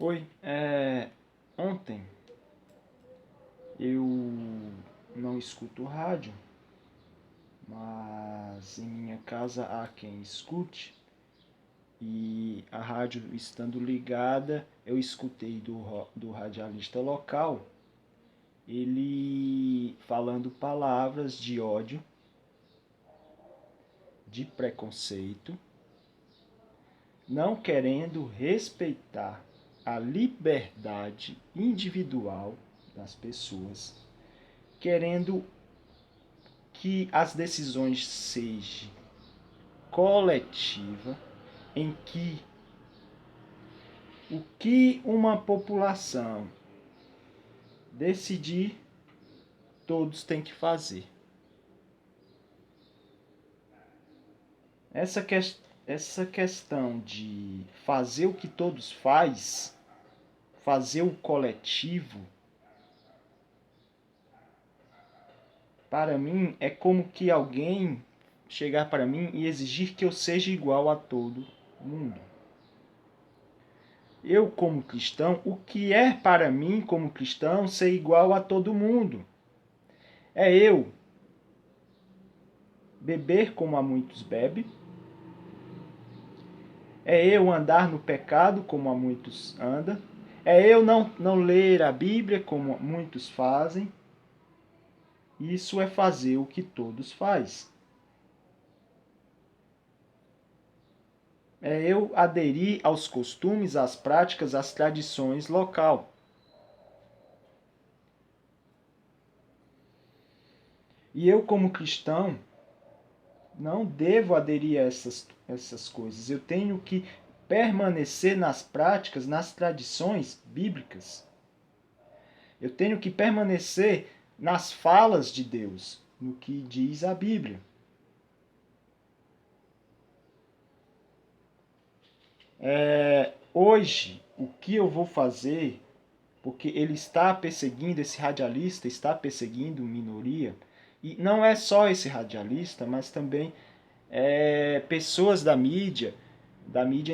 Oi, ontem eu não escuto rádio, mas em minha casa há quem escute e a rádio estando ligada, eu escutei do radialista local, ele falando palavras de ódio, de preconceito, não querendo respeitar a liberdade individual das pessoas, querendo que as decisões sejam coletiva, em que o que uma população decidir, todos têm que fazer. Essa questão de fazer o que todos faz, fazer o coletivo, para mim é como que alguém chegar para mim e exigir que eu seja igual a todo mundo. Eu, como cristão, o que é para mim, como cristão, ser igual a todo mundo? É eu beber como a muitos bebem? É eu andar no pecado como a muitos andam? É eu não ler a Bíblia como muitos fazem? Isso é fazer o que todos fazem. É eu aderir aos costumes, às práticas, às tradições local. E eu, como cristão, não devo aderir a essas coisas. Eu tenho que permanecer nas práticas, nas tradições bíblicas. Eu tenho que permanecer nas falas de Deus, no que diz a Bíblia. Hoje, o que eu vou fazer, porque ele está perseguindo, esse radialista está perseguindo minoria, e não é só esse radialista, mas também pessoas da mídia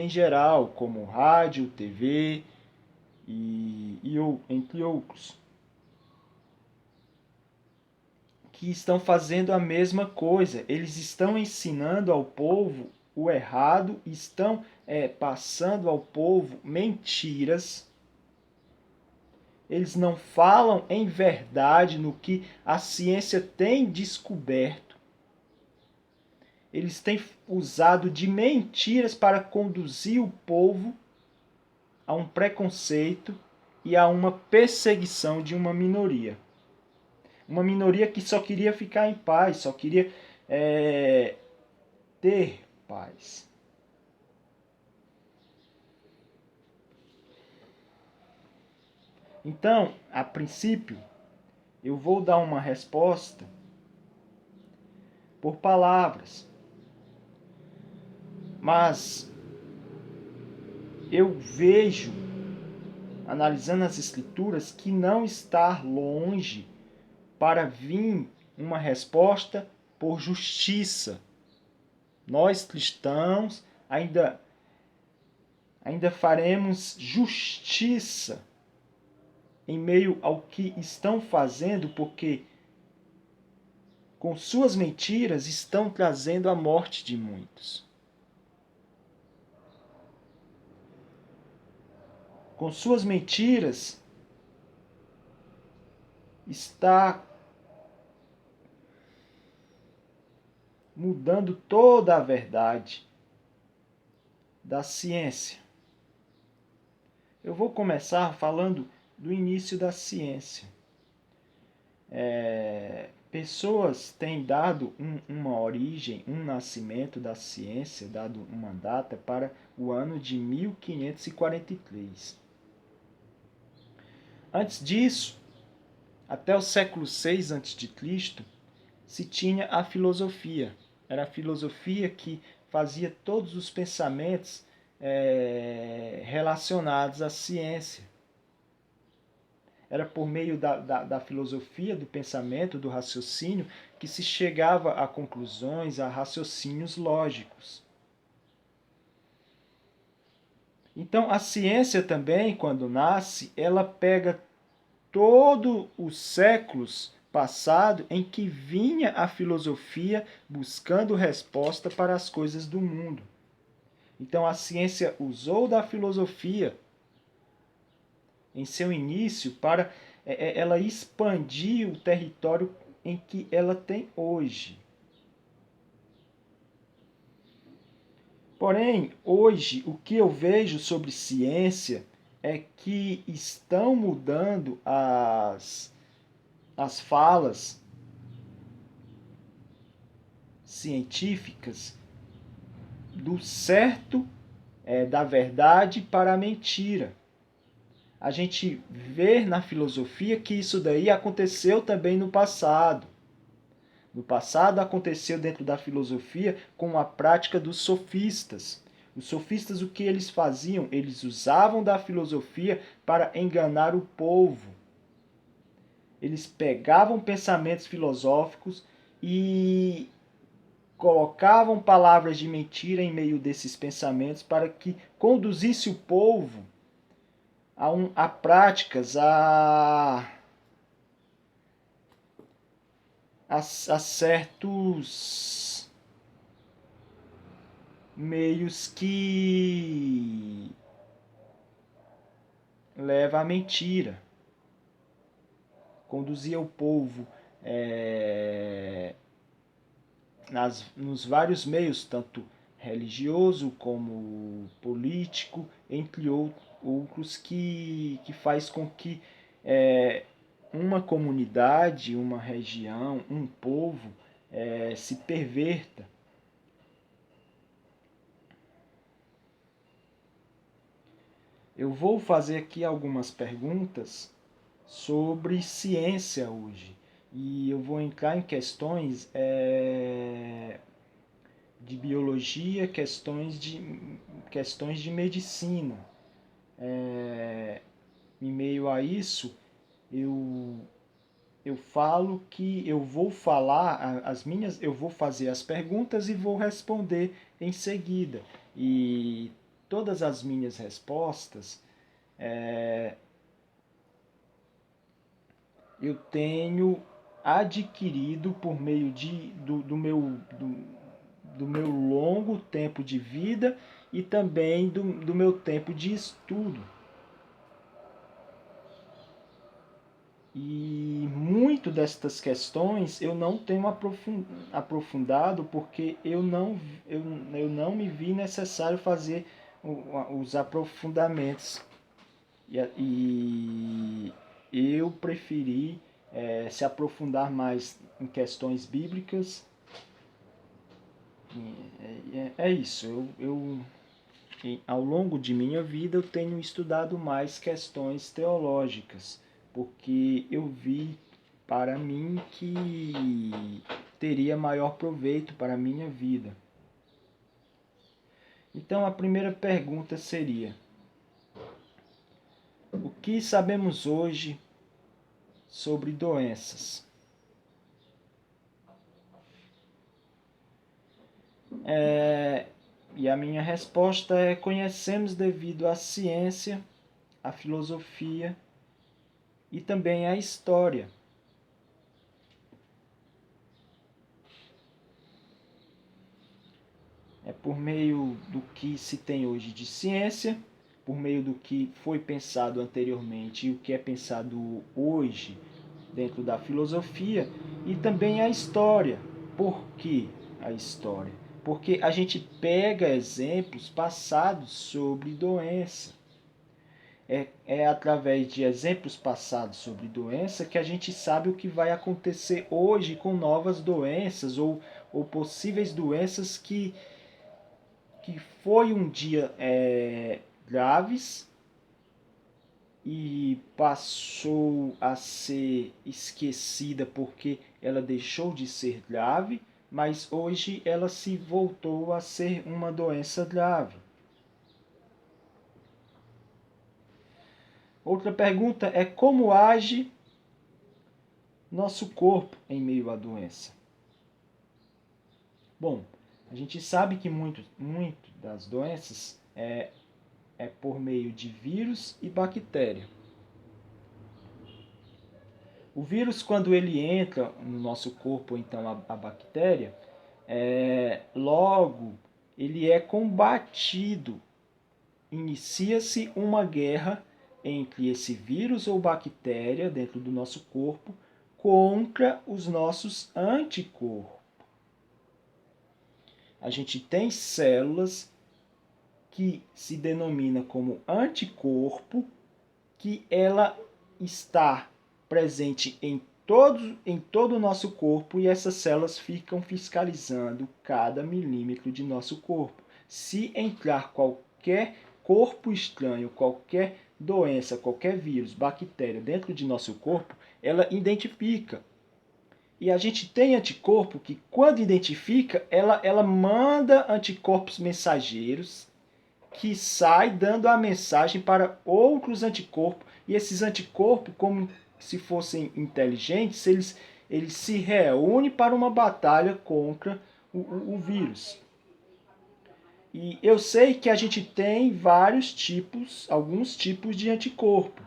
em geral, como rádio, TV entre outros, que estão fazendo a mesma coisa. Eles estão ensinando ao povo o errado, estão passando ao povo mentiras. Eles não falam em verdade no que a ciência tem descoberto. Eles têm usado de mentiras para conduzir o povo a um preconceito e a uma perseguição de uma minoria. Uma minoria que só queria ficar em paz, só queria ter paz. Então, a princípio, eu vou dar uma resposta por palavras. Mas eu vejo, analisando as escrituras, que não está longe para vir uma resposta por justiça. Nós cristãos ainda faremos justiça em meio ao que estão fazendo, porque com suas mentiras estão trazendo a morte de muitos. Com suas mentiras está mudando toda a verdade da ciência. Eu vou começar falando do início da ciência. Pessoas têm dado uma origem, um nascimento da ciência, dado uma data para o ano de 1543. Antes disso, até o século VI a.C., se tinha a filosofia. Era a filosofia que fazia todos os pensamentos relacionados à ciência. Era por meio da filosofia, do pensamento, do raciocínio, que se chegava a conclusões, a raciocínios lógicos. Então, a ciência também, quando nasce, ela pega todos os séculos passados em que vinha a filosofia buscando resposta para as coisas do mundo. Então, a ciência usou da filosofia em seu início para ela expandir o território em que ela tem hoje. Porém, hoje, o que eu vejo sobre ciência é que estão mudando as falas científicas do certo, da verdade, para a mentira. A gente vê na filosofia que isso daí aconteceu também no passado. No passado aconteceu dentro da filosofia com a prática dos sofistas. Os sofistas, o que eles faziam? Eles usavam da filosofia para enganar o povo. Eles pegavam pensamentos filosóficos e colocavam palavras de mentira em meio desses pensamentos para que conduzisse o povo a práticas, a certos meios que leva à mentira. Conduzia o povo nos vários meios, tanto religioso como político, entre outros, que faz com que uma comunidade, uma região, um povo se perverta. Eu vou fazer aqui algumas perguntas sobre ciência hoje. E eu vou entrar em questões de biologia, questões de medicina. Em meio a isso, eu falo que eu vou falar eu vou fazer as perguntas e vou responder em seguida. E todas as minhas respostas eu tenho adquirido por meio do meu longo tempo de vida e também do meu tempo de estudo. E muito destas questões eu não tenho aprofundado porque eu não me vi necessário fazer os aprofundamentos. E eu preferi se aprofundar mais em questões bíblicas. É isso. Ao longo de minha vida, eu tenho estudado mais questões teológicas, porque eu vi para mim que teria maior proveito para a minha vida. Então, a primeira pergunta seria: o que sabemos hoje sobre doenças? E a minha resposta é: conhecemos devido à ciência, à filosofia e também à história. É por meio do que se tem hoje de ciência, por meio do que foi pensado anteriormente e o que é pensado hoje dentro da filosofia, e também a história. Por que a história? Porque a gente pega exemplos passados sobre doença. É através de exemplos passados sobre doença que a gente sabe o que vai acontecer hoje com novas doenças ou possíveis doenças que foi um dia graves e passou a ser esquecida porque ela deixou de ser grave, mas hoje ela se voltou a ser uma doença grave. Outra pergunta é: como age nosso corpo em meio à doença? Bom, a gente sabe que muito das doenças é por meio de vírus e bactéria. O vírus, quando ele entra no nosso corpo, então a bactéria, logo ele é combatido. Inicia-se uma guerra entre esse vírus ou bactéria dentro do nosso corpo contra os nossos anticorpos. A gente tem células que se denomina como anticorpo, que ela está presente em todo o nosso corpo e essas células ficam fiscalizando cada milímetro de nosso corpo. Se entrar qualquer corpo estranho, qualquer doença, qualquer vírus, bactéria dentro de nosso corpo, ela identifica. E a gente tem anticorpo que, quando identifica, ela manda anticorpos mensageiros que sai dando a mensagem para outros anticorpos. E esses anticorpos, como se fossem inteligentes, eles se reúnem para uma batalha contra o vírus. E eu sei que a gente tem alguns tipos de anticorpo.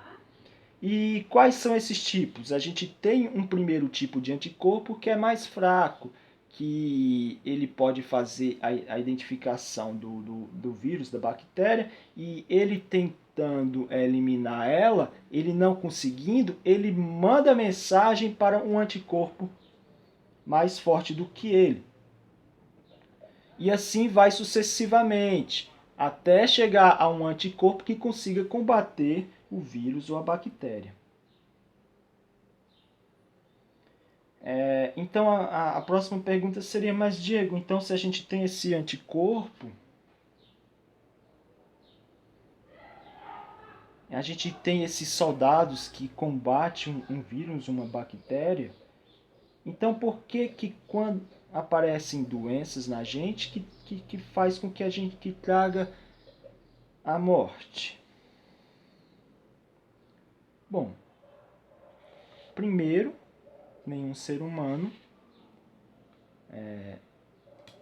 E quais são esses tipos? A gente tem um primeiro tipo de anticorpo que é mais fraco, que ele pode fazer a identificação do vírus, da bactéria, e ele tentando eliminar ela, ele não conseguindo, ele manda mensagem para um anticorpo mais forte do que ele. E assim vai sucessivamente, até chegar a um anticorpo que consiga combater o vírus ou a bactéria. Então a próxima pergunta seria, mas Diego, então se a gente tem esse anticorpo, a gente tem esses soldados que combatem um vírus, uma bactéria, então por que quando aparecem doenças na gente que faz com que a gente que traga a morte? Bom, primeiro, nenhum ser humano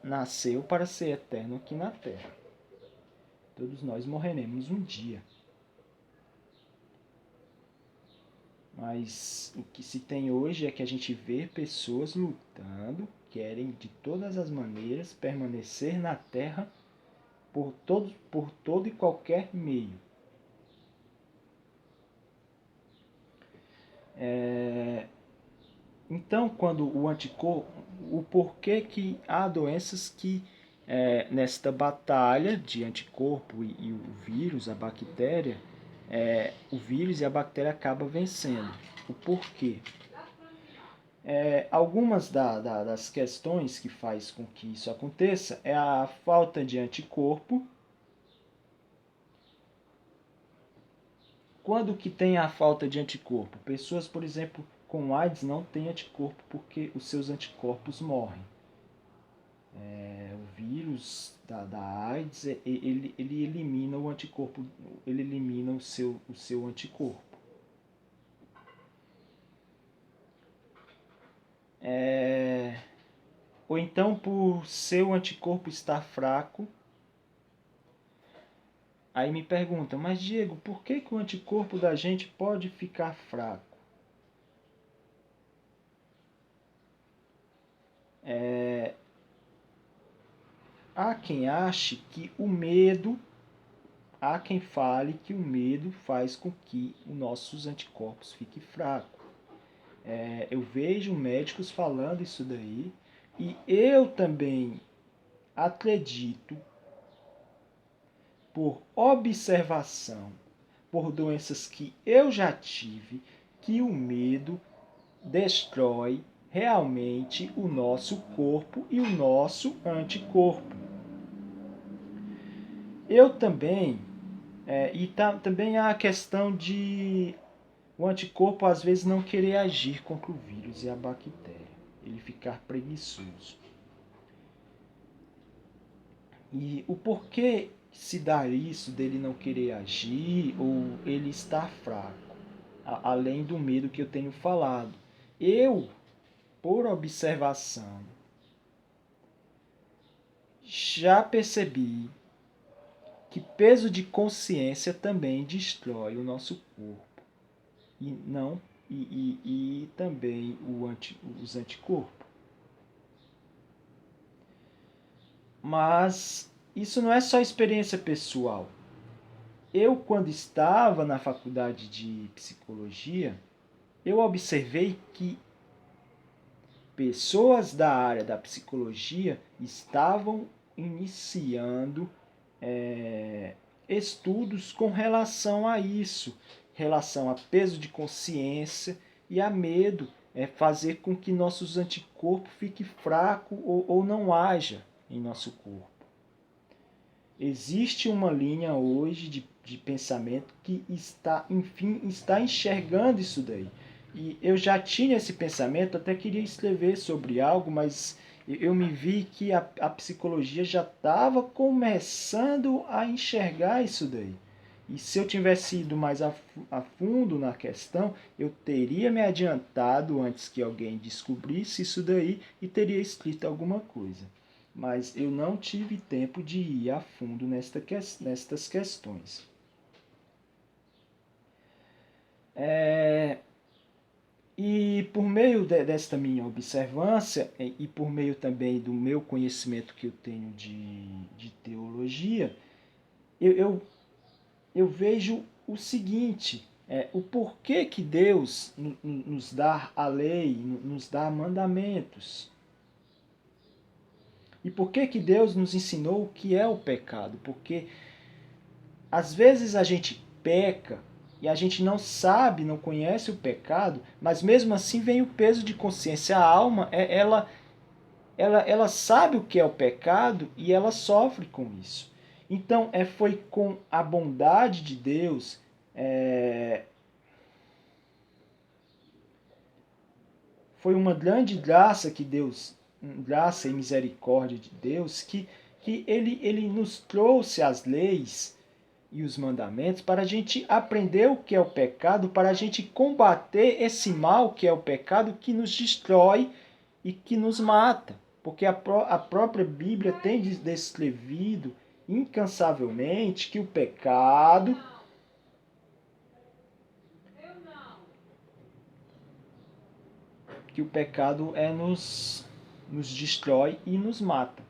nasceu para ser eterno aqui na Terra. Todos nós morreremos um dia. Mas o que se tem hoje é que a gente vê pessoas lutando, querem de todas as maneiras permanecer na Terra por todo e qualquer meio. Então, quando o anticorpo, o porquê que há doenças que nesta batalha de anticorpo e o vírus, a bactéria, o vírus e a bactéria acabam vencendo. O porquê? Algumas das questões que faz com que isso aconteça é a falta de anticorpo. Quando que tem a falta de anticorpo? Pessoas, por exemplo, com AIDS não têm anticorpo porque os seus anticorpos morrem. O vírus da AIDS, ele elimina o anticorpo, ele elimina o seu anticorpo. Ou então, por seu anticorpo estar fraco, aí me pergunta, mas Diego, por que o anticorpo da gente pode ficar fraco? Há quem ache que o medo, há quem fale que o medo faz com que os nossos anticorpos fiquem fracos. Eu vejo médicos falando isso daí, e eu também acredito, por observação, por doenças que eu já tive, que o medo destrói realmente o nosso corpo e o nosso anticorpo. Eu também, também há a questão de o anticorpo às vezes não querer agir contra o vírus e a bactéria, ele ficar preguiçoso. E o porquê se dá isso dele não querer agir ou ele estar fraco, além do medo que eu tenho falado. Eu, por observação, já percebi que peso de consciência também destrói o nosso corpo. E não e também os anticorpos. Mas isso não é só experiência pessoal. Eu, quando estava na faculdade de psicologia, eu observei que pessoas da área da psicologia estavam iniciando estudos com relação a isso, relação a peso de consciência e a medo, fazer com que nossos anticorpos fiquem fracos ou não haja em nosso corpo. Existe uma linha hoje de pensamento que está, enfim, está enxergando isso daí. E eu já tinha esse pensamento, até queria escrever sobre algo, mas eu me vi que a psicologia já estava começando a enxergar isso daí. E se eu tivesse ido mais a fundo na questão, eu teria me adiantado antes que alguém descobrisse isso daí e teria escrito alguma coisa. Mas eu não tive tempo de ir a fundo nestas questões. E por meio desta minha observância e por meio também do meu conhecimento que eu tenho de teologia, eu vejo o seguinte, o porquê que Deus nos dá a lei, nos dá mandamentos. E por que que Deus nos ensinou o que é o pecado? Porque às vezes a gente peca e a gente não sabe, não conhece o pecado, mas mesmo assim vem o peso de consciência. A alma, ela sabe o que é o pecado e ela sofre com isso. Então, foi com a bondade de Deus, foi uma grande graça que Deus, graça e misericórdia de Deus, que ele nos trouxe as leis e os mandamentos para a gente aprender o que é o pecado, para a gente combater esse mal que é o pecado, que nos destrói e que nos mata. Porque a própria Bíblia tem descrevido incansavelmente que o pecado nos destrói e nos mata.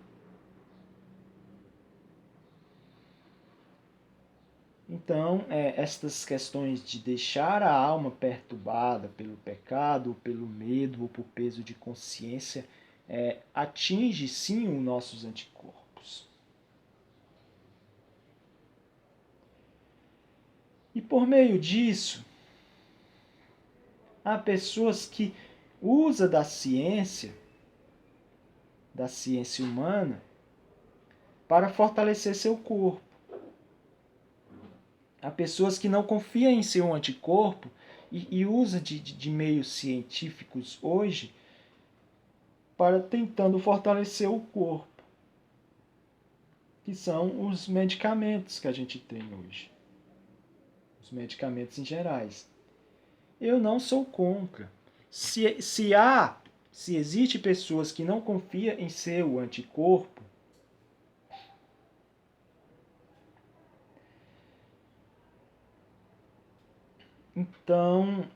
Então, estas questões de deixar a alma perturbada pelo pecado, ou pelo medo, ou por peso de consciência, atinge sim os nossos anticorpos. E por meio disso, há pessoas que usam da ciência humana, para fortalecer seu corpo. Há pessoas que não confiam em seu anticorpo e usam de meios científicos hoje para tentando fortalecer o corpo, que são os medicamentos que a gente tem hoje. Os medicamentos em gerais. Eu não sou contra. Se existe pessoas que não confiam em seu anticorpo, então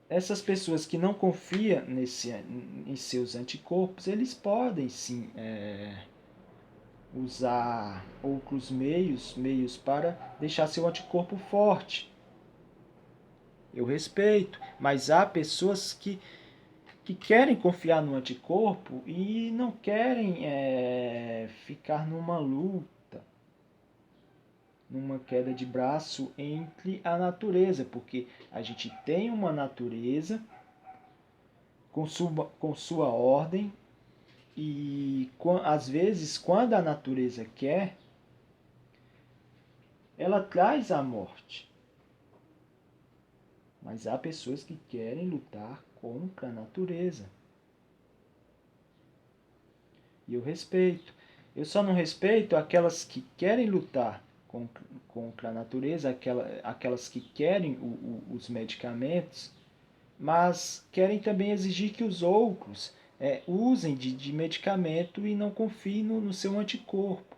essas pessoas que não confiam em seus anticorpos, eles podem sim usar outros meios para deixar seu anticorpo forte. Eu respeito, mas há pessoas que querem confiar no anticorpo e não querem ficar numa luta, numa queda de braço entre a natureza, porque a gente tem uma natureza com sua ordem e às vezes quando a natureza quer, ela traz a morte. Mas há pessoas que querem lutar contra a natureza. E eu respeito. Eu só não respeito aquelas que querem lutar contra a natureza, aquelas que querem os medicamentos, mas querem também exigir que os outros usem de medicamento e não confiem no seu anticorpo.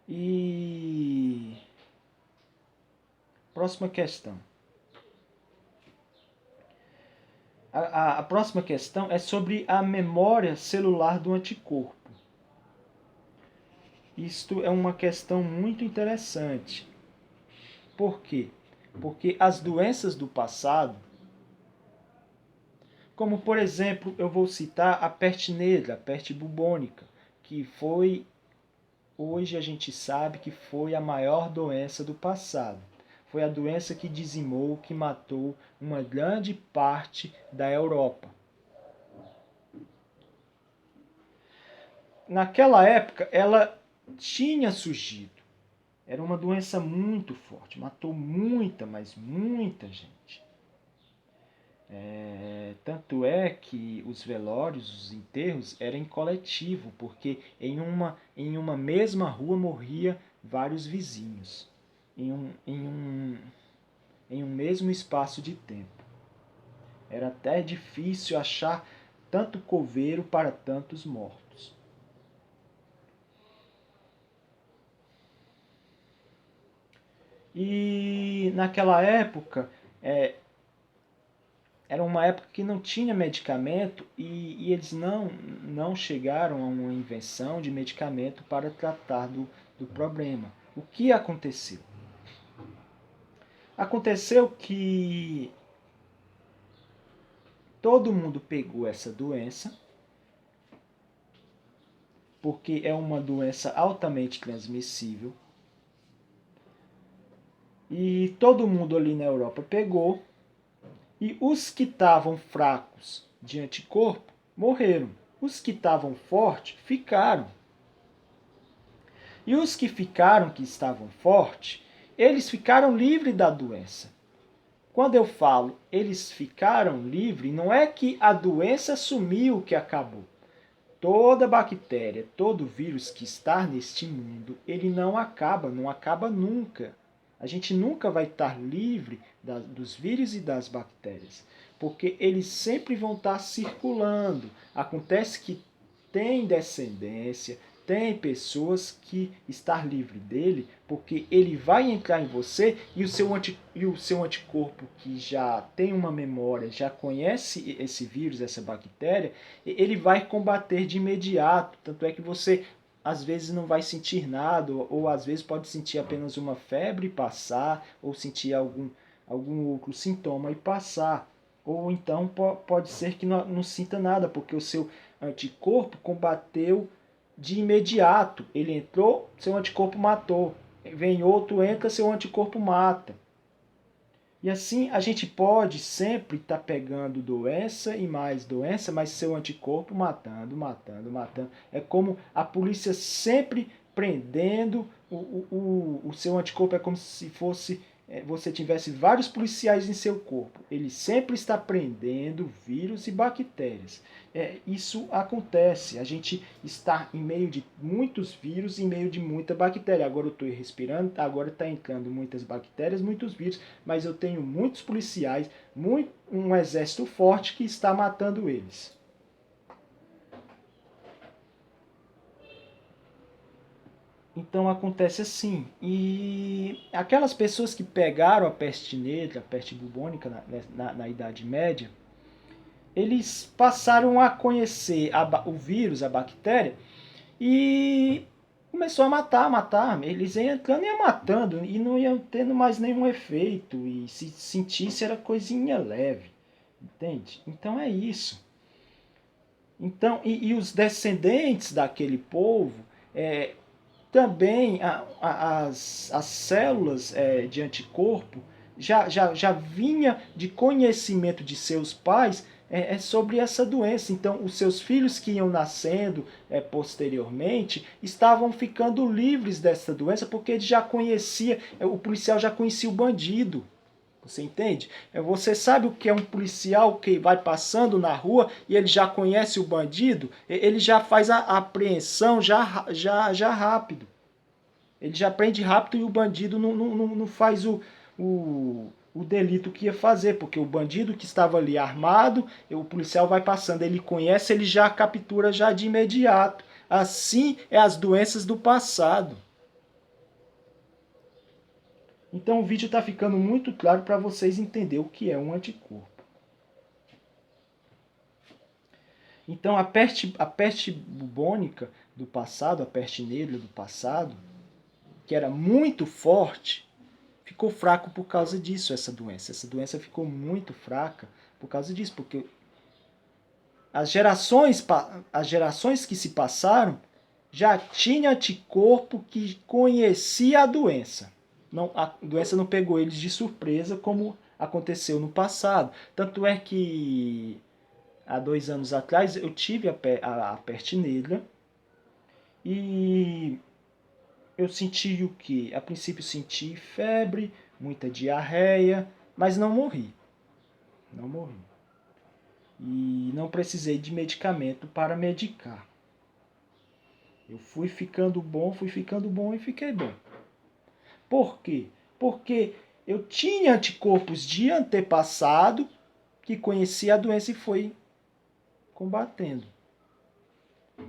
E próxima questão. A próxima questão é sobre a memória celular do anticorpo. Isto é uma questão muito interessante. Por quê? Porque as doenças do passado, como por exemplo, eu vou citar a peste negra, a peste bubônica, que foi, hoje a gente sabe que foi a maior doença do passado. Foi a doença que dizimou, que matou uma grande parte da Europa. Naquela época, ela tinha surgido. Era uma doença muito forte, matou muita, mas muita gente. Tanto é que os velórios, os enterros, eram em coletivo, porque em uma mesma rua morria vários vizinhos, em um mesmo espaço de tempo. Era até difícil achar tanto coveiro para tantos mortos. E naquela época, era uma época que não tinha medicamento e eles não chegaram a uma invenção de medicamento para tratar do problema. O que aconteceu? Aconteceu que todo mundo pegou essa doença, porque é uma doença altamente transmissível, e todo mundo ali na Europa pegou, e os que estavam fracos de anticorpo morreram. Os que estavam fortes ficaram. E os que ficaram, que estavam fortes, eles ficaram livres da doença. Quando eu falo eles ficaram livres, não é que a doença sumiu, que acabou. Toda bactéria, todo vírus que está neste mundo, ele não acaba nunca. A gente nunca vai estar livre dos vírus e das bactérias, porque eles sempre vão estar circulando. Acontece que tem descendência, tem pessoas que estão livre dele, porque ele vai entrar em você e o seu anticorpo, que já tem uma memória, já conhece esse vírus, essa bactéria, ele vai combater de imediato. Tanto é que você às vezes não vai sentir nada, ou às vezes pode sentir apenas uma febre e passar, ou sentir algum outro sintoma e passar. Ou então pode ser que não sinta nada, porque o seu anticorpo combateu de imediato. Ele entrou, seu anticorpo matou. Vem outro, entra, seu anticorpo mata. E assim a gente pode sempre estar pegando doença e mais doença, mas seu anticorpo matando, matando, matando. É como a polícia sempre prendendo o seu anticorpo, é como se fosse você tivesse vários policiais em seu corpo. Ele sempre está prendendo vírus e bactérias. Isso acontece. A gente está em meio de muitos vírus, em meio de muita bactéria. Agora eu estou respirando, agora está entrando muitas bactérias, muitos vírus, mas eu tenho muitos policiais, um exército forte que está matando eles. Então acontece assim. E aquelas pessoas que pegaram a peste negra, a peste bubônica na Idade Média, eles passaram a conhecer o vírus, a bactéria, e começou a matar. Eles iam entrando e iam matando, e não iam tendo mais nenhum efeito, e se sentisse era coisinha leve, entende? Então é isso. Então, e os descendentes daquele povo, também as células de anticorpo já vinha de conhecimento de seus pais sobre essa doença. Então, os seus filhos que iam nascendo posteriormente estavam ficando livres dessa doença, porque ele já conhecia, o policial já conhecia o bandido. Você entende? Você sabe o que é um policial que vai passando na rua e ele já conhece o bandido? Ele já faz a apreensão já rápido. Ele já prende rápido e o bandido não faz o delito que ia fazer, porque o bandido que estava ali armado, o policial vai passando, ele conhece, ele já captura já de imediato. Assim é as doenças do passado. Então o vídeo está ficando muito claro para vocês entenderem o que é um anticorpo. Então a peste bubônica do passado, a peste negra do passado, que era muito forte, ficou fraco por causa disso, essa doença. Essa doença ficou muito fraca por causa disso, porque as gerações que se passaram já tinha anticorpo que conhecia a doença. Não, a doença não pegou eles de surpresa como aconteceu no passado. Tanto é que há 2 anos atrás eu tive a peste negra e eu senti o que? A princípio senti febre, muita diarreia, mas não morri. Não morri. E não precisei de medicamento para medicar. Eu fui ficando bom e fiquei bom. Por quê? Porque eu tinha anticorpos de antepassado que conhecia a doença e foi combatendo.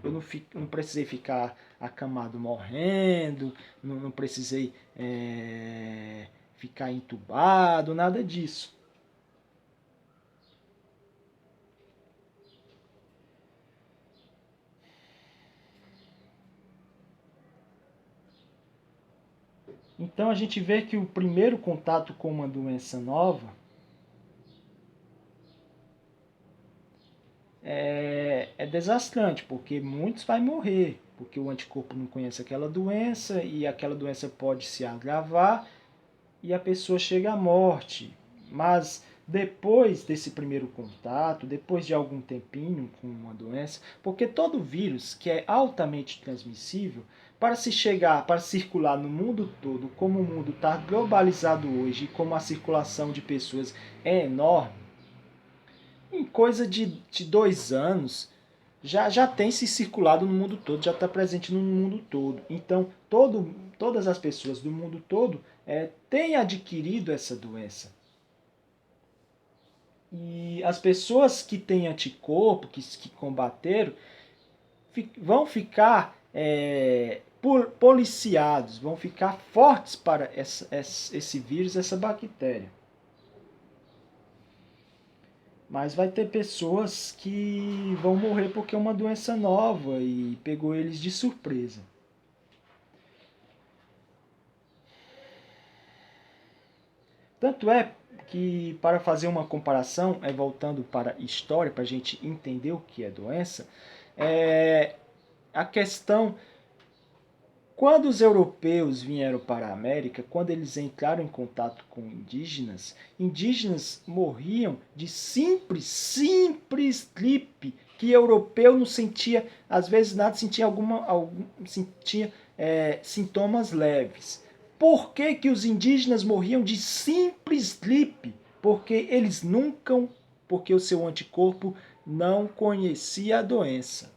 Eu não precisei ficar acamado morrendo, não precisei ficar entubado, nada disso. Então a gente vê que o primeiro contato com uma doença nova é desastrante, porque muitos vão morrer, porque o anticorpo não conhece aquela doença e aquela doença pode se agravar e a pessoa chega à morte. Mas depois desse primeiro contato, depois de algum tempinho com uma doença, porque todo vírus que é altamente transmissível, para se chegar, para circular no mundo todo, como o mundo está globalizado hoje, e como a circulação de pessoas é enorme, em coisa de 2 anos já tem se circulado no mundo todo, já está presente no mundo todo. Então, todas as pessoas do mundo todo têm adquirido essa doença. E as pessoas que têm anticorpo, que combateram, vão ficar policiados, vão ficar fortes para esse vírus, essa bactéria. Mas vai ter pessoas que vão morrer porque é uma doença nova e pegou eles de surpresa. Tanto é que, para fazer uma comparação, voltando para a história, para a gente entender o que é doença, a questão, quando os europeus vieram para a América, quando eles entraram em contato com indígenas morriam de simples gripe, que europeu não sentia, às vezes nada, sentia sintomas leves. Por que que os indígenas morriam de simples gripe? Porque o seu anticorpo não conhecia a doença.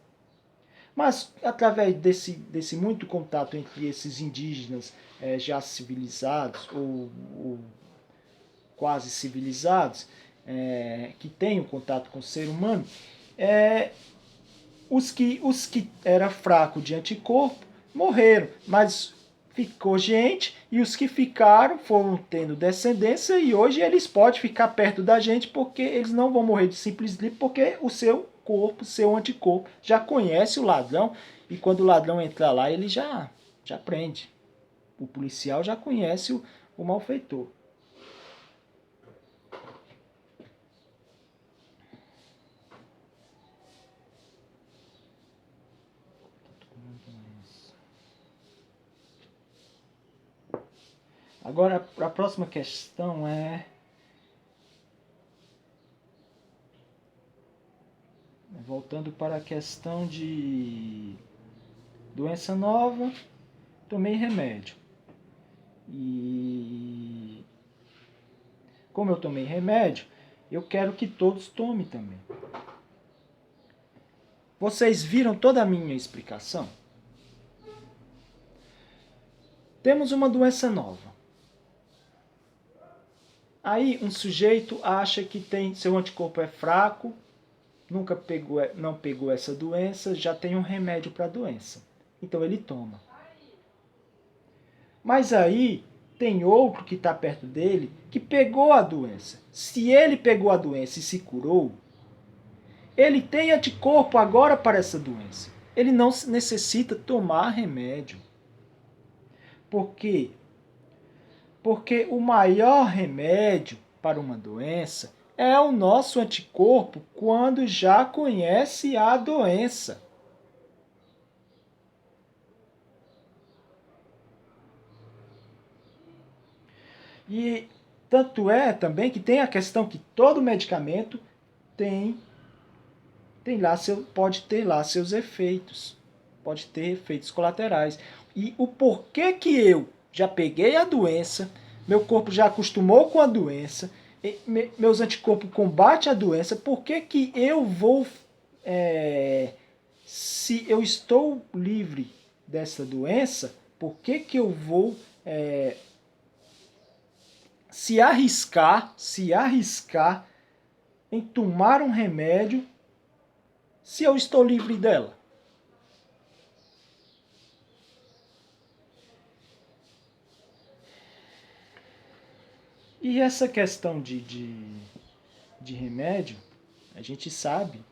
Mas, através desse muito contato entre esses indígenas já civilizados ou quase civilizados, que têm um contato com o ser humano, os que eram fracos de anticorpo morreram, mas ficou gente e os que ficaram foram tendo descendência e hoje eles podem ficar perto da gente porque eles não vão morrer de simples gripe porque o seu corpo, seu anticorpo já conhece o ladrão e quando o ladrão entrar lá ele já prende. O policial já conhece o malfeitor. Agora, a próxima questão voltando para a questão de doença nova, tomei remédio. E como eu tomei remédio, eu quero que todos tomem também. Vocês viram toda a minha explicação? Temos uma doença nova. Aí um sujeito acha que seu anticorpo é fraco, não pegou essa doença, já tem um remédio para a doença. Então ele toma. Mas aí tem outro que está perto dele que pegou a doença. Se ele pegou a doença e se curou, ele tem anticorpo agora para essa doença. Ele não necessita tomar remédio. Por quê? Porque o maior remédio para uma doença é o nosso anticorpo quando já conhece a doença. E tanto é também que tem a questão que todo medicamento tem, pode ter lá seus efeitos, pode ter efeitos colaterais. E o porquê que eu já peguei a doença, meu corpo já acostumou com a doença, meus anticorpos combatem a doença, por que que eu vou, se eu estou livre dessa doença, por que que eu vou se arriscar em tomar um remédio se eu estou livre dela? E essa questão de remédio, a gente sabe.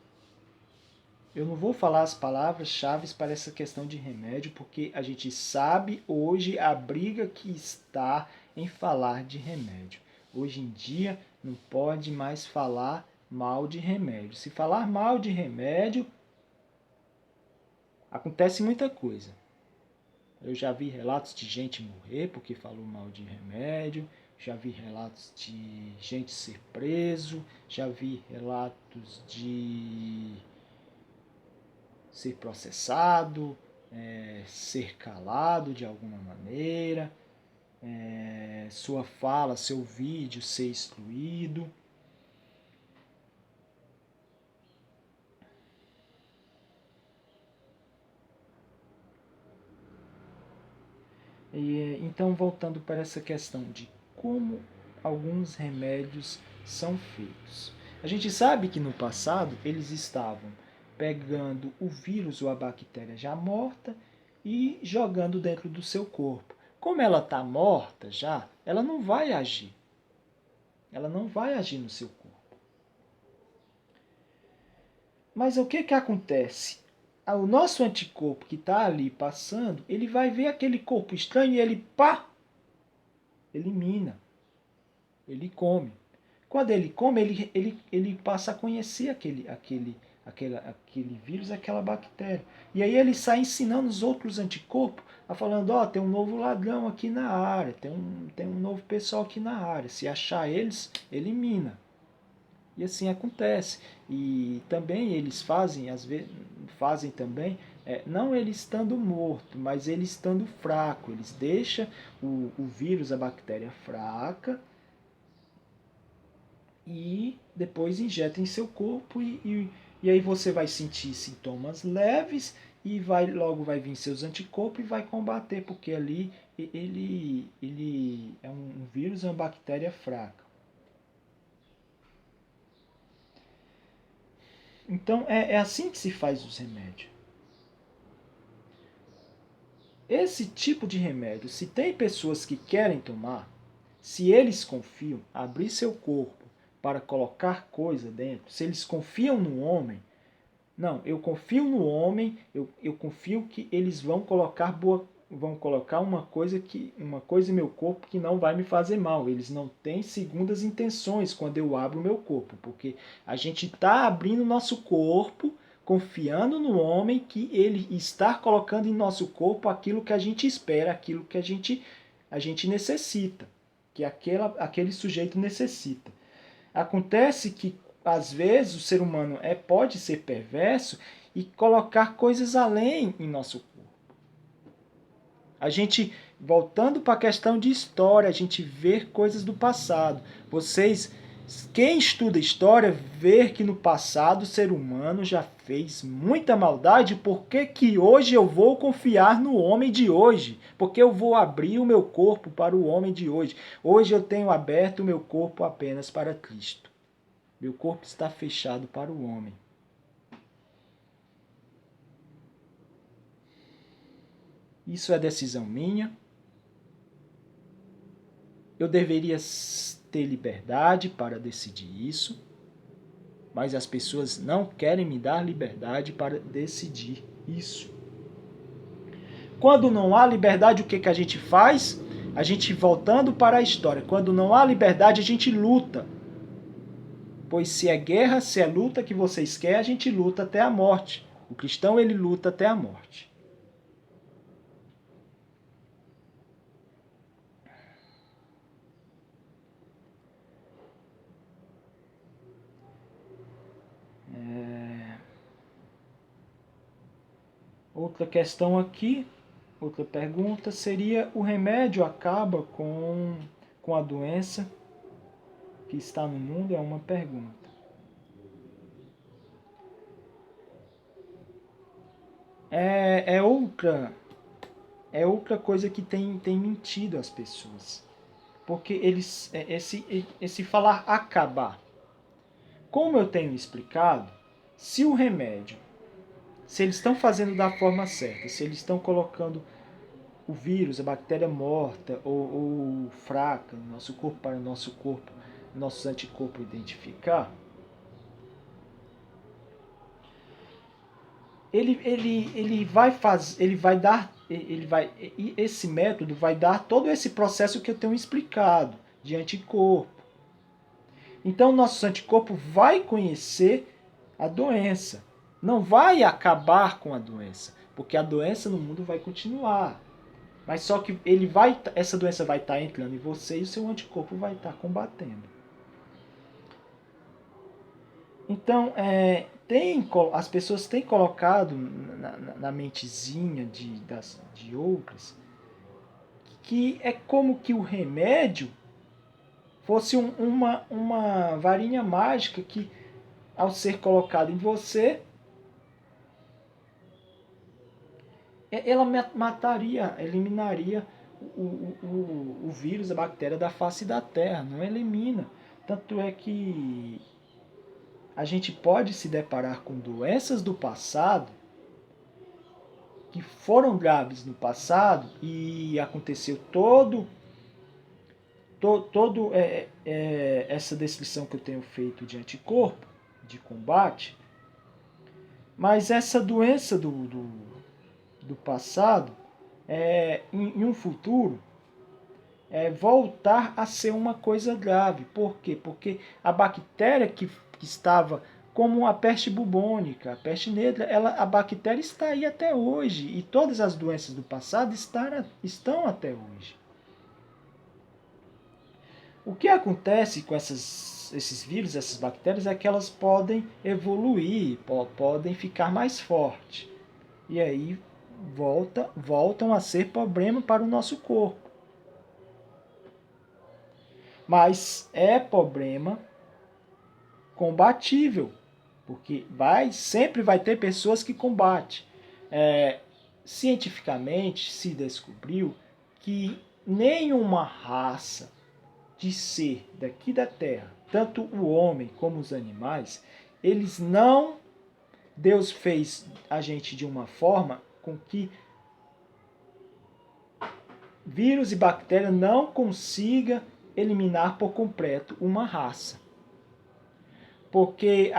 Eu não vou falar as palavras-chave para essa questão de remédio, porque a gente sabe hoje a briga que está em falar de remédio. Hoje em dia não pode mais falar mal de remédio. Se falar mal de remédio, acontece muita coisa. Eu já vi relatos de gente morrer porque falou mal de remédio, já vi relatos de gente ser preso, já vi relatos de ser processado, ser calado de alguma maneira, sua fala, seu vídeo ser excluído. Então, voltando para essa questão de como alguns remédios são feitos. A gente sabe que no passado eles estavam pegando o vírus ou a bactéria já morta e jogando dentro do seu corpo. Como ela está morta já, ela não vai agir. Ela não vai agir no seu corpo. Mas o que que acontece? O nosso anticorpo que está ali passando, ele vai ver aquele corpo estranho e ele, pá, elimina. Ele come. Quando ele come, ele passa a conhecer aquele vírus, aquela bactéria. E aí ele sai ensinando os outros anticorpos, falando, ó, tem um novo ladrão aqui na área, tem um novo pessoal aqui na área. Se achar eles, elimina. E assim acontece. E também eles fazem, às vezes, fazem também, não ele estando morto, mas ele estando fraco. Eles deixam o vírus, a bactéria fraca, e depois injeta em seu corpo e aí você vai sentir sintomas leves e logo vai vir seus anticorpos e vai combater, porque ali ele é um vírus, é uma bactéria fraca. Então é assim que se faz os remédios. Esse tipo de remédio, se tem pessoas que querem tomar, se eles confiam, abrir seu corpo para colocar coisa dentro, se eles confiam no homem, não, eu confio no homem, eu confio que eles vão colocar uma coisa em meu corpo que não vai me fazer mal. Eles não têm segundas intenções quando eu abro o meu corpo, porque a gente está abrindo o nosso corpo, confiando no homem que ele está colocando em nosso corpo aquilo que a gente espera, aquilo que a gente necessita, que aquele sujeito necessita. Acontece que às vezes o ser humano pode ser perverso e colocar coisas além em nosso corpo. A gente, voltando para a questão de história, a gente vê coisas do passado. Quem estuda história, vê que no passado o ser humano já fez muita maldade. Por que que hoje eu vou confiar no homem de hoje? Porque eu vou abrir o meu corpo para o homem de hoje. Hoje eu tenho aberto o meu corpo apenas para Cristo. Meu corpo está fechado para o homem. Isso é decisão minha. Eu deveria ter liberdade para decidir isso, mas as pessoas não querem me dar liberdade para decidir isso. Quando não há liberdade, o que a gente faz? A gente, voltando para a história, quando não há liberdade, a gente luta. Pois se é guerra, se é luta que vocês querem, a gente luta até a morte. O cristão, ele luta até a morte. Outra questão aqui, outra pergunta seria: o remédio acaba com a doença que está no mundo? É uma pergunta. É outra coisa que tem mentido as pessoas. Porque esse falar acabar. Como eu tenho explicado, se o remédio, se eles estão fazendo da forma certa, se eles estão colocando o vírus, a bactéria morta ou fraca no nosso corpo para o nosso corpo, nossos anticorpos identificar, ele vai fazer, esse método vai dar todo esse processo que eu tenho explicado de anticorpo. Então, nosso anticorpo vai conhecer a doença, não vai acabar com a doença, porque a doença no mundo vai continuar. Mas só que essa doença vai estar entrando em você e o seu anticorpo vai estar combatendo. Então, as pessoas têm colocado na mentezinha de outras que é como que o remédio fosse uma varinha mágica que, ao ser colocado em você, ela mataria, eliminaria o vírus, a bactéria da face da Terra. Não elimina. Tanto é que a gente pode se deparar com doenças do passado que foram graves no passado e aconteceu todo essa descrição que eu tenho feito de anticorpo, de combate, mas essa doença do passado, em um futuro, voltar a ser uma coisa grave. Por quê? Porque a bactéria que estava como a peste bubônica, a peste negra, a bactéria está aí até hoje. E todas as doenças do passado estão até hoje. O que acontece com esses vírus, essas bactérias, é que elas podem evoluir, podem ficar mais fortes. E aí voltam a ser problema para o nosso corpo. Mas é problema combatível, porque sempre vai ter pessoas que combatem. Cientificamente se descobriu que nenhuma raça de ser daqui da Terra, tanto o homem como os animais, eles não... Deus fez a gente de uma forma com que vírus e bactéria não consiga eliminar por completo uma raça. Porque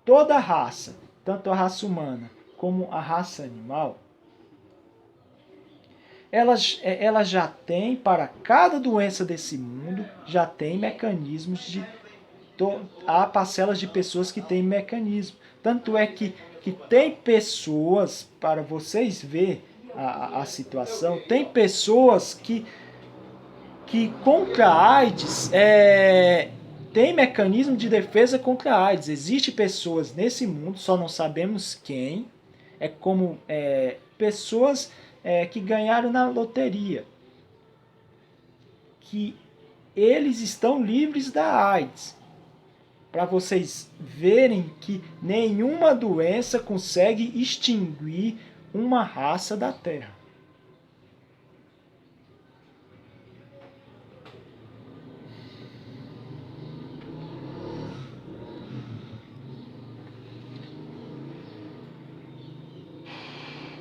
toda raça, tanto a raça humana como a raça animal, ela já tem, para cada doença desse mundo, já tem mecanismos de... Há parcelas de pessoas que têm mecanismo. Tanto é que tem pessoas, para vocês verem a situação, tem pessoas que contra a AIDS tem mecanismo de defesa contra a AIDS. Existem pessoas nesse mundo, só não sabemos quem, como pessoas que ganharam na loteria, que eles estão livres da AIDS. Para vocês verem que nenhuma doença consegue extinguir uma raça da Terra.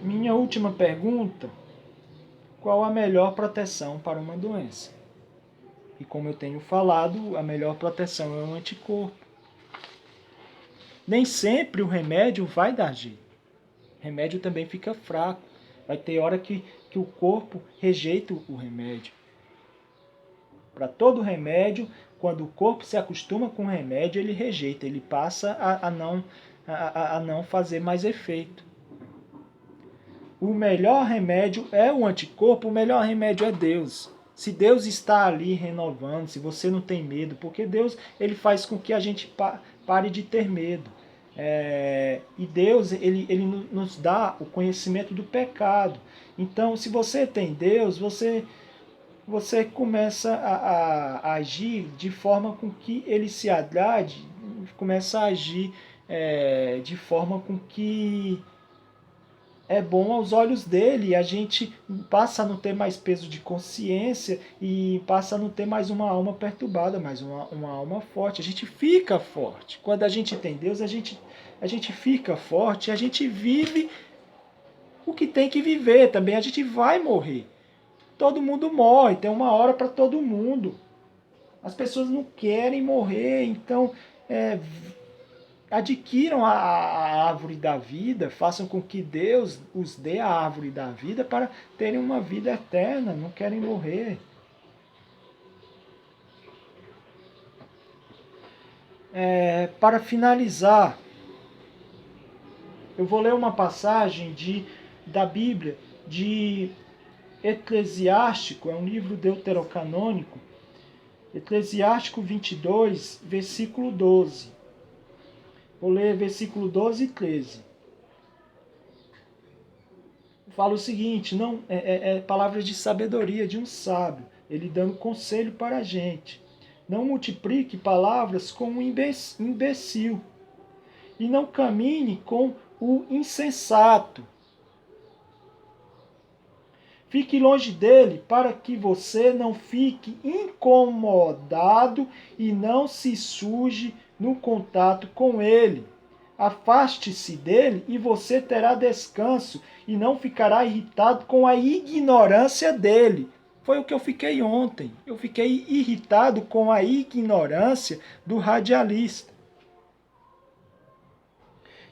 Minha última pergunta: qual a melhor proteção para uma doença? E como eu tenho falado, a melhor proteção é o anticorpo. Nem sempre o remédio vai dar jeito. O remédio também fica fraco. Vai ter hora que o corpo rejeita o remédio. Para todo remédio, quando o corpo se acostuma com o remédio, ele rejeita, ele passa a não fazer mais efeito. O melhor remédio é o anticorpo, o melhor remédio é Deus. Se Deus está ali renovando, se você não tem medo, porque Deus ele faz com que a gente pare de ter medo. E Deus ele nos dá o conhecimento do pecado. Então, se você tem Deus, você começa a agir de forma com que ele se agrade, começa a agir de forma com que é bom aos olhos dele, e a gente passa a não ter mais peso de consciência e passa a não ter mais uma alma perturbada, mais uma alma forte. A gente fica forte. Quando a gente tem Deus, a gente fica forte, a gente vive o que tem que viver também. A gente vai morrer. Todo mundo morre, tem uma hora para todo mundo. As pessoas não querem morrer, então adquiram a árvore da vida, façam com que Deus os dê a árvore da vida para terem uma vida eterna, não querem morrer. Para finalizar, eu vou ler uma passagem da Bíblia, de Eclesiástico, é um livro deuterocanônico, Eclesiástico 22, versículo 12. Vou ler versículo 12 e 13. Fala o seguinte, não palavras de sabedoria de um sábio, ele dando conselho para a gente. Não multiplique palavras com um imbecil, e não caminhe com o insensato. Fique longe dele, para que você não fique incomodado e não se suje no contato com ele. Afaste-se dele e você terá descanso e não ficará irritado com a ignorância dele. Foi o que eu fiquei ontem. Eu fiquei irritado com a ignorância do radialista.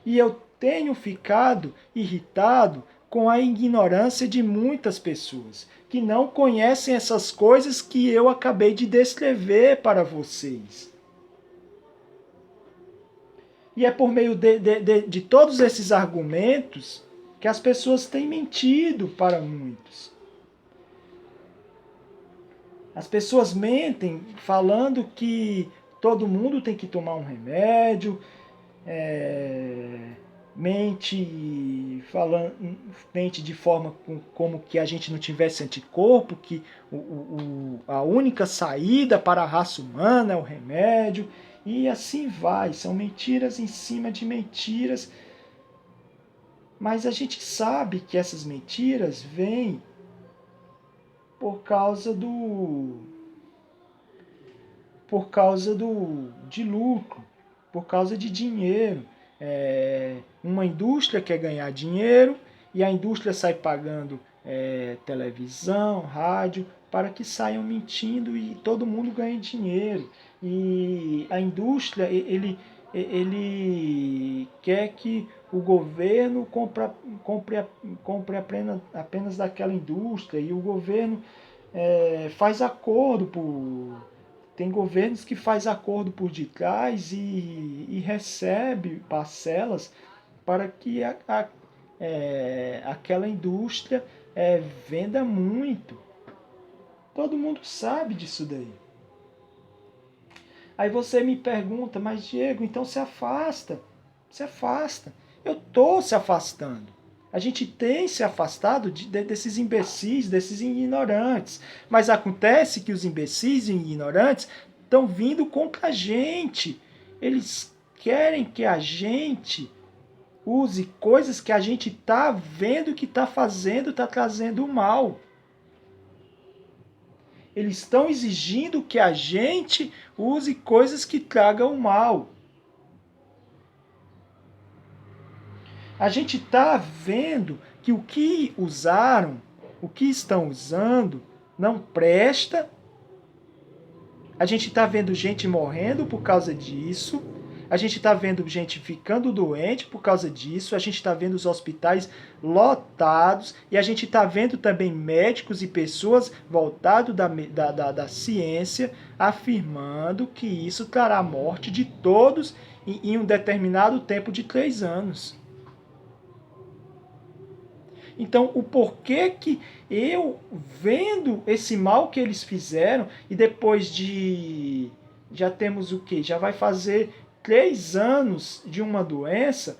E eu tenho ficado irritado com a ignorância de muitas pessoas que não conhecem essas coisas que eu acabei de descrever para vocês. E é por meio de todos esses argumentos que as pessoas têm mentido para muitos. As pessoas mentem falando que todo mundo tem que tomar um remédio, mente de forma como que a gente não tivesse anticorpo, que a única saída para a raça humana é o remédio, e assim vai. São mentiras em cima de mentiras, mas a gente sabe que essas mentiras vêm por causa de lucro, por causa de dinheiro. Uma indústria quer ganhar dinheiro e a indústria sai pagando televisão, rádio, para que saiam mentindo e todo mundo ganhe dinheiro. E a indústria, ele quer que o governo compre apenas daquela indústria, e o governo faz acordo tem governos que faz acordo por detrás e recebe parcelas para que aquela indústria venda muito. Todo mundo sabe disso daí. Aí você me pergunta, mas Diego, então se afasta. Se afasta. Eu estou se afastando. A gente tem se afastado desses imbecis, desses ignorantes. Mas acontece que os imbecis e ignorantes estão vindo contra a gente. Eles querem que a gente use coisas que a gente está vendo que está fazendo, está trazendo mal. Eles estão exigindo que a gente use coisas que tragam mal. A gente está vendo que o que usaram, o que estão usando, não presta A gente está vendo gente morrendo por causa disso. A gente está vendo gente ficando doente por causa disso. A gente está vendo os hospitais lotados. E a gente está vendo também médicos e pessoas voltados da ciência afirmando que isso trará a morte de todos em um determinado tempo de 3 anos. Então, o porquê que eu, vendo esse mal que eles fizeram, e depois de... já temos o quê? Já vai fazer 3 anos de uma doença.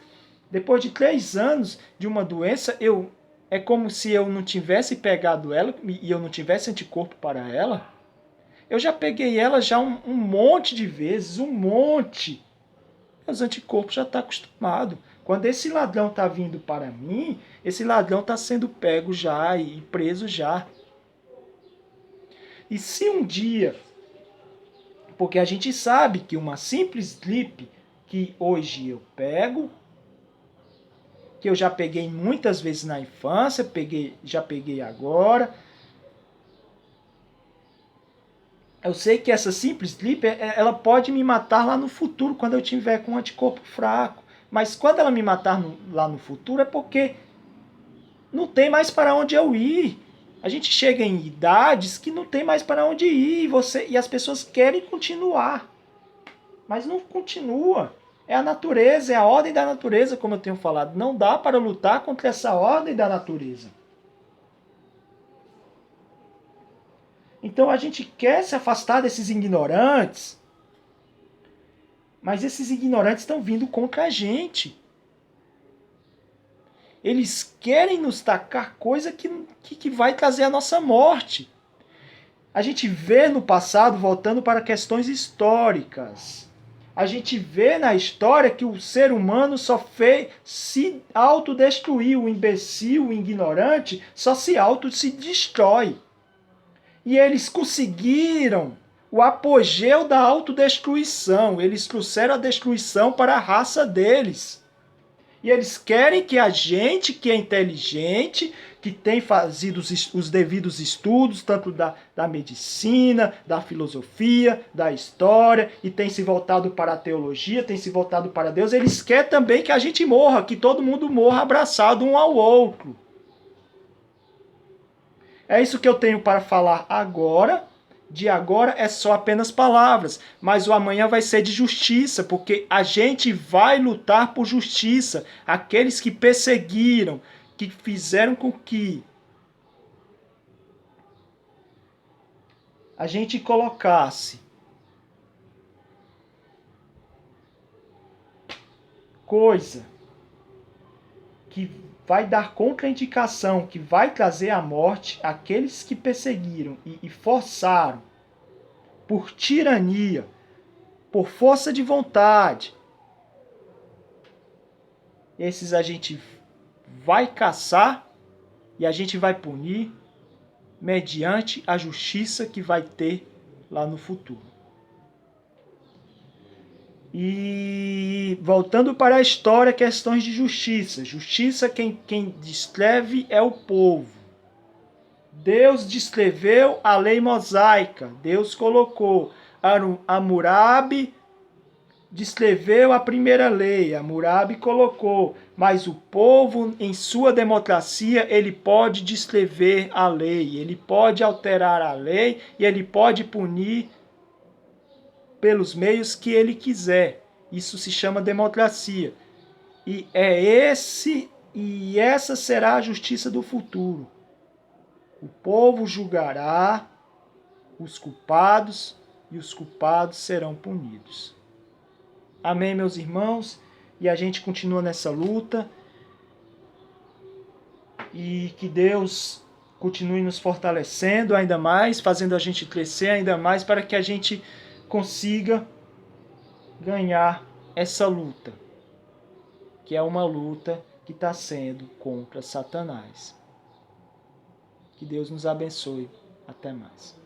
Depois de 3 anos de uma doença, é como se eu não tivesse pegado ela e eu não tivesse anticorpo para ela. Eu já peguei ela já um monte de vezes, um monte. Os anticorpos já estão acostumados. Quando esse ladrão está vindo para mim, esse ladrão está sendo pego já e preso já. E se um dia, porque a gente sabe que uma simples gripe que hoje eu pego, que eu já peguei muitas vezes na infância, já peguei agora. Eu sei que essa simples gripe, ela pode me matar lá no futuro, quando eu tiver com um anticorpo fraco. Mas quando ela me matar lá no futuro, é porque não tem mais para onde eu ir. A gente chega em idades que não tem mais para onde ir e as pessoas querem continuar. Mas não continua. É a natureza, é a ordem da natureza, como eu tenho falado. Não dá para lutar contra essa ordem da natureza. Então a gente quer se afastar desses ignorantes, mas esses ignorantes estão vindo contra a gente. Eles querem nos tacar coisa que vai trazer a nossa morte. A gente vê no passado, voltando para questões históricas, a gente vê na história que o ser humano só se autodestruir. O imbecil, o ignorante, só se destrói. E eles conseguiram o apogeu da autodestruição. Eles trouxeram a destruição para a raça deles. E eles querem que a gente, que é inteligente, que tem fazido os devidos estudos, tanto da medicina, da filosofia, da história, e tem se voltado para a teologia, tem se voltado para Deus, eles querem também que a gente morra, que todo mundo morra abraçado um ao outro. É isso que eu tenho para falar agora. De agora é só apenas palavras, mas o amanhã vai ser de justiça, porque a gente vai lutar por justiça. Aqueles que perseguiram, que fizeram com que a gente colocasse coisa que vai dar contraindicação, que vai trazer a morte, aqueles que perseguiram e forçaram por tirania, por força de vontade. Esses a gente vai caçar e a gente vai punir mediante a justiça que vai ter lá no futuro. E voltando para a história, questões de justiça. Justiça, quem descreve é o povo. Deus descreveu a lei mosaica. Deus colocou. Hammurabi descreveu a primeira lei. Hammurabi colocou. Mas o povo, em sua democracia, ele pode descrever a lei. Ele pode alterar a lei e ele pode punir pelos meios que ele quiser. Isso se chama democracia. E essa será a justiça do futuro. O povo julgará os culpados e os culpados serão punidos. Amém, meus irmãos? E a gente continua nessa luta. E que Deus continue nos fortalecendo ainda mais, fazendo a gente crescer ainda mais para que a gente consiga ganhar essa luta, que é uma luta que está sendo contra Satanás. Que Deus nos abençoe. Até mais.